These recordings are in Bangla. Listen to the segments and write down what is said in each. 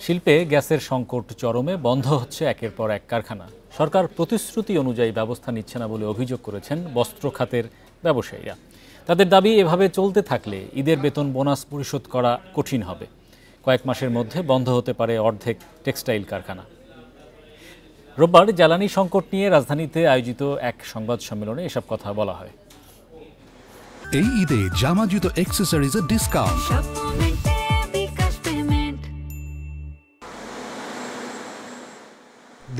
শিল্পে গ্যাসের সংকট চরমে, বন্ধ হচ্ছে একের পর এক কারখানা। সরকার প্রতিশ্রুতি অনুযায়ী ব্যবস্থা নিচ্ছে না বলে অভিযোগ করেছেন বস্ত্র খাতের ব্যবসায়ীরা। তাদের দাবি, এভাবে চলতে থাকলে ঈদের বেতন বোনাস পরিশোধ করা কঠিন হবে। কয়েক মাসের মধ্যে বন্ধ হতে পারে অর্ধেক টেক্সটাইল কারখানা। রোববার জ্বালানি সংকট নিয়ে রাজধানীতে আয়োজিত এক সংবাদ সম্মেলনে এসব কথা বলা হয়। এই ঈদে জামা জুতো অ্যাকসেসরিজের ডিসকাউন্ট।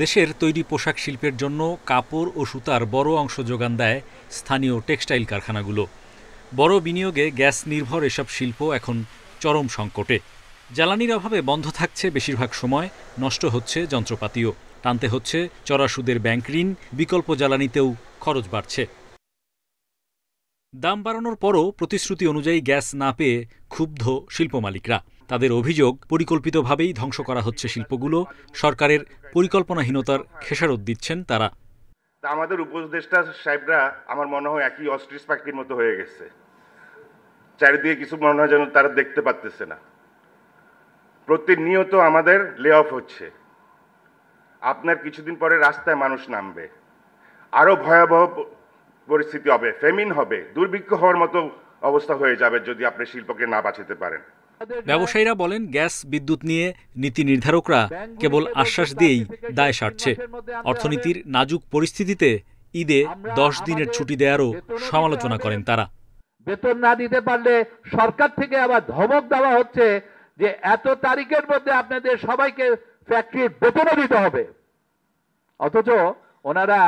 দেশের তৈরি পোশাক শিল্পের জন্য কাপড় ও সুতার বড় অংশ যোগান দেয় স্থানীয় টেক্সটাইল কারখানাগুলো। বড় বিনিয়োগে গ্যাস নির্ভর এসব শিল্প এখন চরম সংকটে। জ্বালানির অভাবে বন্ধ থাকছে বেশিরভাগ সময়, নষ্ট হচ্ছে যন্ত্রপাতিও, টানতে হচ্ছে চড়া সুদের ব্যাংক ঋণ, বিকল্প জ্বালানিতেও খরচ বাড়ছে। দাম বাড়ানোর পরও প্রতিশ্রুতি অনুযায়ী গ্যাস না পেয়ে ক্ষুব্ধ শিল্প মালিকরা। তাদের অভিযোগ, পরিকল্পিতভাবেই ধ্বংস করা হচ্ছে শিল্পগুলো। সরকারের পরিকল্পনাহীনতার খেসারত দিচ্ছেন তারা। আমাদের উপদেষ্টা সাহেবরা আমার মনে হয় একই অস্ট্রিচ পাখির মতো হয়ে গেছে। চারিদিকে কিছু মনে হয় যেন তারা দেখতে পারতেছে না। প্রতিনিয়ত আমাদের লে অফ হচ্ছে। আপনার কিছুদিন পরে রাস্তায় মানুষ নামবে, আরো ভয়াবহ পরিস্থিতি হবে, ফেমিন হবে, দুর্ভিক্ষ হওয়ার মতো অবস্থা হয়ে যাবে যদি আপনি শিল্পকে না বাঁচাতে পারেন। ব্যবসায়ীরা বলেন, গ্যাস বিদ্যুৎ নিয়ে নীতি নির্ধারকরা কেবল আশ্বাস দিয়েই দায় সারছে। অর্থনীতির নাজুক পরিস্থিতিতে ঈদে 10 দিনের ছুটি দেওয়ারও সমালোচনা করেন তারা। বেতন না দিতে পারলে সরকার থেকে আবার ধমক দেওয়া হচ্ছে যে এত তারিখের মধ্যে আপনাদের সবাইকে ফ্যাক্টরির বেতনও দিতে হবে। অথচ ওনারা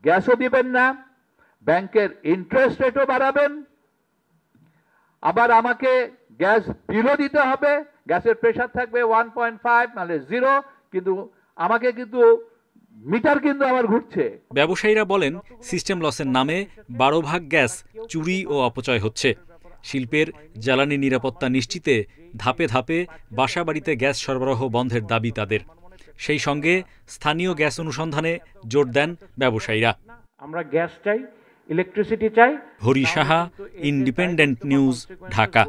গ্যাসও দিবেন না, ব্যাংকের ইন্টারেস্ট রেটও বাড়াবেন, আবার আমাকে গ্যাস বিলও দিতে হবে। গ্যাসের প্রেসার থাকবে 1.5 মানে 0, কিন্তু আমাকে কিন্তু মিটার কিন্তু আমার ঘুরছে। ব্যবসায়ীরা বলেন, সিস্টেম লসের নামে 12 ভাগ গ্যাস চুরি ও অপচয় হচ্ছে। শিল্পের জ্বালানি নিরাপত্তা নিশ্চিতে ধাপে ধাপে বাসাবাড়িতে গ্যাস সরবরাহ বন্ধের দাবি তাদের। সেই সঙ্গে স্থানীয় গ্যাস অনুসন্ধানে জোর দেন ব্যবসায়ীরা। আমরা গ্যাস চাই, ইলেকট্রিসিটি চাই। Hari Saha, independent news, Dhaka.